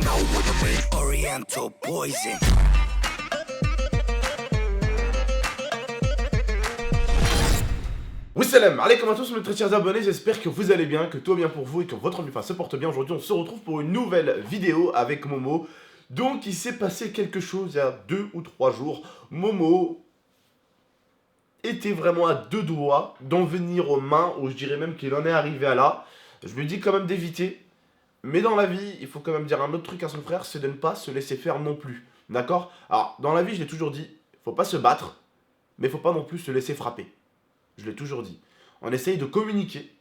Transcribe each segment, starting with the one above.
know what I mean. Oriental poison. Salam alaikum à tous mes très chers abonnés, j'espère que vous allez bien, que tout va bien pour vous et que votre enfin se porte bien. Aujourd'hui on se retrouve pour une nouvelle vidéo avec Momo. Donc il s'est passé quelque chose il y a 2 ou 3 jours. Momo était vraiment à 2 doigts d'en venir aux mains, ou je dirais même qu'il en est arrivé à là. Je lui dis quand même d'éviter, mais dans la vie il faut quand même dire un autre truc à son frère, c'est de ne pas se laisser faire non plus. D'accord? Alors dans la vie je l'ai toujours dit, faut pas se battre, mais faut pas non plus se laisser frapper. Je l'ai toujours dit. On essaye de communiquer.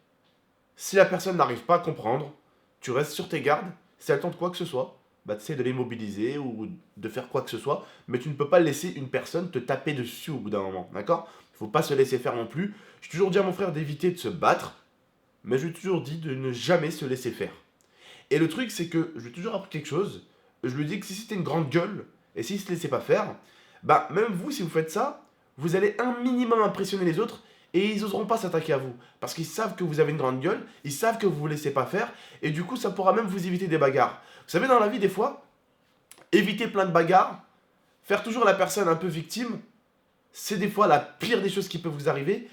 Si la personne n'arrive pas à comprendre, tu restes sur tes gardes. Si elle tente quoi que ce soit, bah tu essaies de l'immobiliser ou de faire quoi que ce soit. Mais tu ne peux pas laisser une personne te taper dessus au bout d'un moment. D'accord? Il ne faut pas se laisser faire non plus. J'ai toujours dit à mon frère d'éviter de se battre. Mais je lui ai toujours dit de ne jamais se laisser faire. Et le truc, c'est que je lui ai toujours appris quelque chose. Je lui ai dit que si c'était une grande gueule et s'il ne se laissait pas faire, bah même vous, si vous faites ça, vous allez un minimum impressionner les autres. Et ils n'oseront pas s'attaquer à vous. Parce qu'ils savent que vous avez une grande gueule, ils savent que vous ne vous laissez pas faire, et du coup, ça pourra même vous éviter des bagarres. Vous savez, dans la vie, des fois, éviter plein de bagarres, faire toujours la personne un peu victime, c'est des fois la pire des choses qui peuvent vous arriver,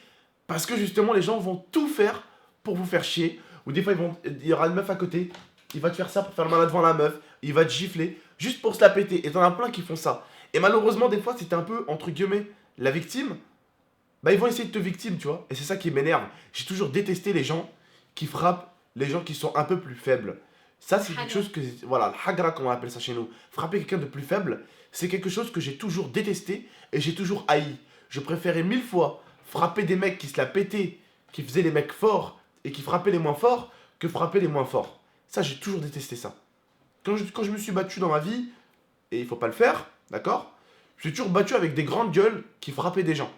parce que justement, les gens vont tout faire pour vous faire chier. Ou des fois, il y aura une meuf à côté, il va te faire ça pour faire le malin devant la meuf, il va te gifler, juste pour se la péter. Et t'en as plein qui font ça. Et malheureusement, des fois, si t'es un peu, entre guillemets, la victime, bah ils vont essayer de te victime, tu vois. Et c'est ça qui m'énerve. J'ai toujours détesté les gens qui frappent les gens qui sont un peu plus faibles. Ça, c'est quelque chose que... Voilà, le hagra, comme on appelle ça chez nous. Frapper quelqu'un de plus faible, c'est quelque chose que j'ai toujours détesté et j'ai toujours haï. Je préférais 1000 fois frapper des mecs qui se la pétaient, qui faisaient les mecs forts et qui frappaient les moins forts, que frapper les moins forts. Ça, j'ai toujours détesté ça. Quand je me suis battu dans ma vie, et il faut pas le faire, d'accord? Je suis toujours battu avec des grandes gueules qui frappaient des gens.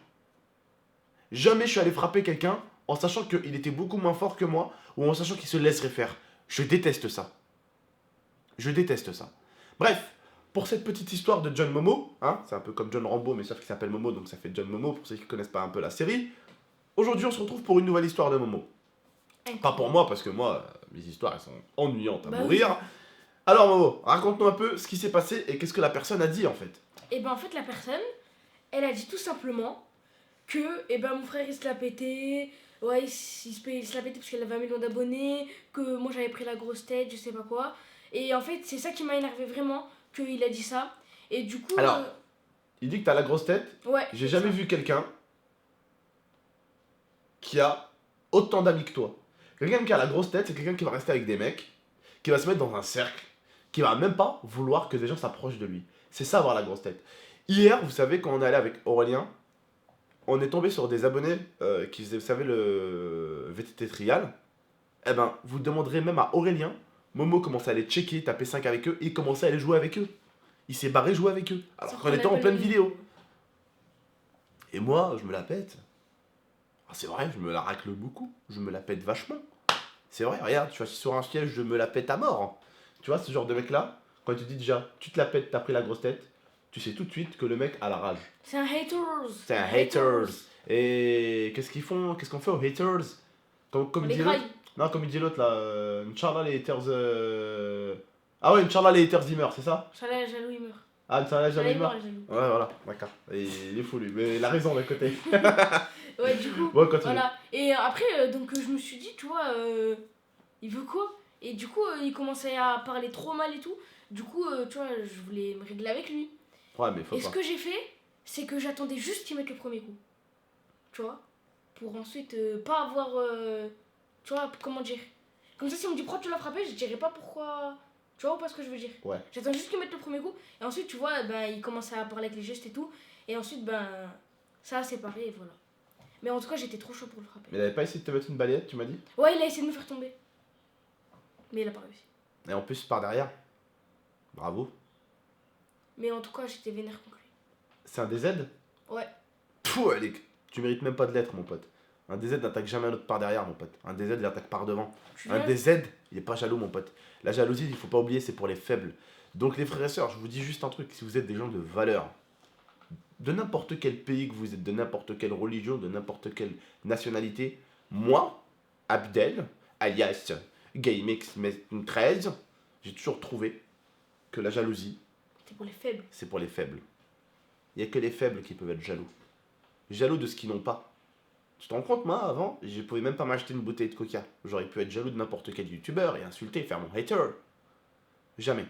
Jamais je suis allé frapper quelqu'un en sachant qu'il était beaucoup moins fort que moi ou en sachant qu'il se laisserait faire. Je déteste ça. Je déteste ça. Bref, pour cette petite histoire de John Momo, hein, c'est un peu comme John Rambo mais sauf qu'il s'appelle Momo donc ça fait John Momo pour ceux qui ne connaissent pas un peu la série. Aujourd'hui on se retrouve pour une nouvelle histoire de Momo. Pas pour moi parce que moi, mes histoires elles sont ennuyantes à mourir. Oui. Alors Momo, raconte-nous un peu ce qui s'est passé et qu'est-ce que la personne a dit en fait. Et ben en fait la personne, elle a dit tout simplement que mon frère il se l'a pété, ouais il se l'a pété parce qu'elle avait 1 million d'abonnés, que moi j'avais pris la grosse tête, je sais pas quoi. Et en fait c'est ça qui m'a énervé vraiment, qu'il a dit ça. Et du coup... Alors, il dit que t'as la grosse tête. Ouais. J'ai jamais vu quelqu'un qui a autant d'amis que toi. Quelqu'un qui a la grosse tête, c'est quelqu'un qui va rester avec des mecs, qui va se mettre dans un cercle, qui va même pas vouloir que des gens s'approchent de lui. C'est ça avoir la grosse tête. Hier, vous savez, quand on est allé avec Aurélien, on est tombé sur des abonnés qui faisaient, vous savez, le VTT Trial. Eh ben, vous demanderez même à Aurélien. Momo commençait à aller checker, taper 5 avec eux, et il commençait à aller jouer avec eux. Il s'est barré jouer avec eux, alors qu'on était en pleine vidéo. Et moi, je me la pète. Ah, c'est vrai, je me la racle beaucoup. Je me la pète vachement. C'est vrai, regarde, tu vois, sur un siège, je me la pète à mort. Tu vois, ce genre de mec-là, quand tu dis déjà, tu te la pètes, t'as pris la grosse tête, tu sais tout de suite que le mec a la rage. C'est un haters. C'est un haters. Et qu'est-ce qu'ils font? Qu'est-ce qu'on fait aux haters? Comme il dit l'autre. Non, comme il dit l'autre là. Inch'Allah les haters. Ah ouais, Inch'Allah les haters ils meurent, c'est ça? Inch'Allah les jaloux ils meurent. Ah, Inch'Allah les jaloux ils meurent. Ouais, voilà, d'accord. Il est fou lui, mais il a raison d'un côté. Ouais, du coup. Ouais, continue. Voilà. Et après, donc je me suis dit, tu vois, il veut quoi? Et du coup, il commençait à parler trop mal et tout. Du coup, tu vois, je voulais me régler avec lui. Ouais, mais faut et pas. ce que j'ai fait, c'est que j'attendais juste qu'il mette le premier coup. Tu vois? Pour ensuite pas avoir. Tu vois, comment dire? Comme ça, si on me dit pourquoi tu l'as frappé, je dirais pas pourquoi. Tu vois ou pas ce que je veux dire? Ouais. J'attends juste qu'il mette le premier coup. Et ensuite, tu vois, il commençait à parler avec les gestes et tout. Et ensuite, ça a séparé et voilà. Mais en tout cas, j'étais trop chaud pour le frapper. Mais il avait pas essayé de te mettre une balayette, tu m'as dit? Ouais, il a essayé de me faire tomber. Mais il a pas réussi. Et en plus, par derrière. Bravo. Mais en tout cas, j'étais vénère contre lui. C'est un DZ? Ouais. Pouh, Alec. Tu mérites même pas de l'être, mon pote. Un DZ n'attaque jamais un autre par derrière, mon pote. Un DZ, il attaque par devant. Un DZ, il est pas jaloux, mon pote. La jalousie, il faut pas oublier, c'est pour les faibles. Donc, les frères et sœurs, je vous dis juste un truc. Si vous êtes des gens de valeur, de n'importe quel pays que vous êtes, de n'importe quelle religion, de n'importe quelle nationalité, moi, Abdel, alias GameX13, j'ai toujours trouvé que la jalousie, C'est pour les faibles. c'est pour les faibles. Il n'y a que les faibles qui peuvent être jaloux. Jaloux de ce qu'ils n'ont pas. Tu te rends compte, moi, avant, je pouvais même pas m'acheter une bouteille de coca. J'aurais pu être jaloux de n'importe quel youtubeur et insulter, faire mon hater. Jamais.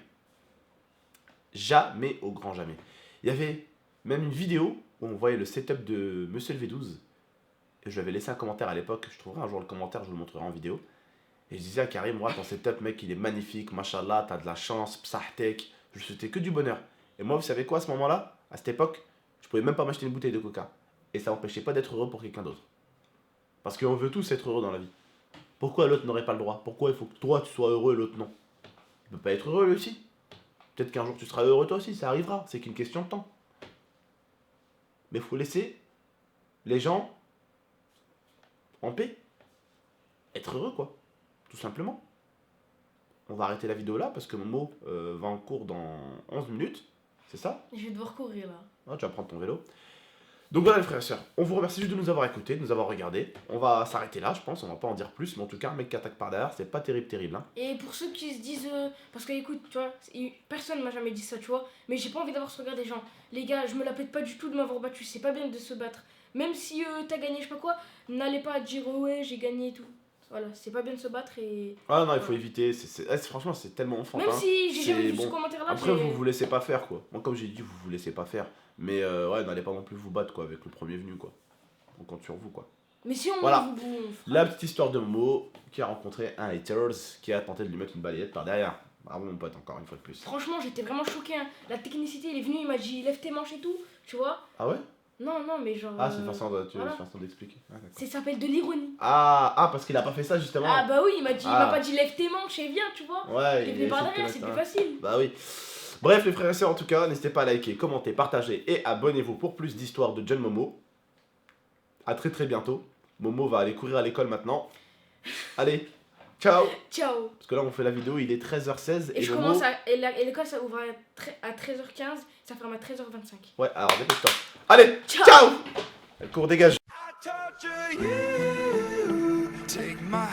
Jamais au grand jamais. Il y avait même une vidéo où on voyait le setup de Monsieur le V12. Et je lui avais laissé un commentaire à l'époque. Je trouverai un jour le commentaire, je vous le montrerai en vidéo. Et je disais à Karim, moi, ton setup, mec, il est magnifique, machallah, t'as de la chance, psahtek. Je lui souhaitais que du bonheur. Et moi, vous savez quoi, à ce moment-là, à cette époque, je pouvais même pas m'acheter une bouteille de coca. Et ça m'empêchait pas d'être heureux pour quelqu'un d'autre. Parce qu'on veut tous être heureux dans la vie. Pourquoi l'autre n'aurait pas le droit? Pourquoi il faut que toi, tu sois heureux et l'autre non? Il peut pas être heureux, lui aussi. Peut-être qu'un jour, tu seras heureux toi aussi, ça arrivera. C'est qu'une question de temps. Mais il faut laisser les gens en paix. Être heureux, quoi. Tout simplement. On va arrêter la vidéo là parce que Momo va en cours dans 11 minutes. C'est ça? Je vais devoir courir là. Ah, tu vas prendre ton vélo. Donc voilà les frères et sœurs, on vous remercie juste de nous avoir écoutés, de nous avoir regardés. On va s'arrêter là, je pense, on va pas en dire plus, mais en tout cas, un mec qui attaque par derrière, c'est pas terrible. Hein. Et pour ceux qui se disent. Parce que écoute, tu vois, personne m'a jamais dit ça, tu vois. Mais j'ai pas envie d'avoir ce regard des gens. Les gars, je me la pète pas du tout de m'avoir battu, c'est pas bien de se battre. Même si t'as gagné, je sais pas quoi, n'allez pas dire ouais, j'ai gagné et tout. Voilà, c'est pas bien de se battre et. Ah non, il faut éviter, franchement, c'est tellement enfantin. Même si j'ai jamais vu bon. ce commentaire là. Après, vous laissez pas faire quoi. Moi, comme j'ai dit, vous laissez pas faire. Mais ouais, n'allez pas non plus vous battre quoi avec le premier venu quoi. On compte sur vous quoi. Mais si on voilà. vous La petite histoire de Momo qui a rencontré un haters qui a tenté de lui mettre une balayette par derrière. Bravo mon pote, encore une fois de plus. Franchement, j'étais vraiment choqué. Hein. La technicité, il est venu, il m'a dit lève tes manches et tout, tu vois. Ah ouais? Non, mais genre. Ah, c'est une façon voilà. d'expliquer. Ah, ça s'appelle de l'ironie. Ah, parce qu'il a pas fait ça justement. Ah bah oui, il m'a pas dit lève tes manches et viens, tu vois. Ouais, il est venu par derrière, c'est plus facile. Bah oui. Bref les frères et sœurs, en tout cas, n'hésitez pas à liker, commenter, partager et abonnez-vous pour plus d'histoires de John Momo. A très bientôt. Momo va aller courir à l'école maintenant. Allez, ciao. Ciao. Parce que là on fait la vidéo, il est 13h16 et je Momo... commence à... Et l'école ça ouvre à 13h15, ça ferme à 13h25. Ouais, alors dépêche-toi. Allez, ciao. Elle court, dégage. I torture you. Take my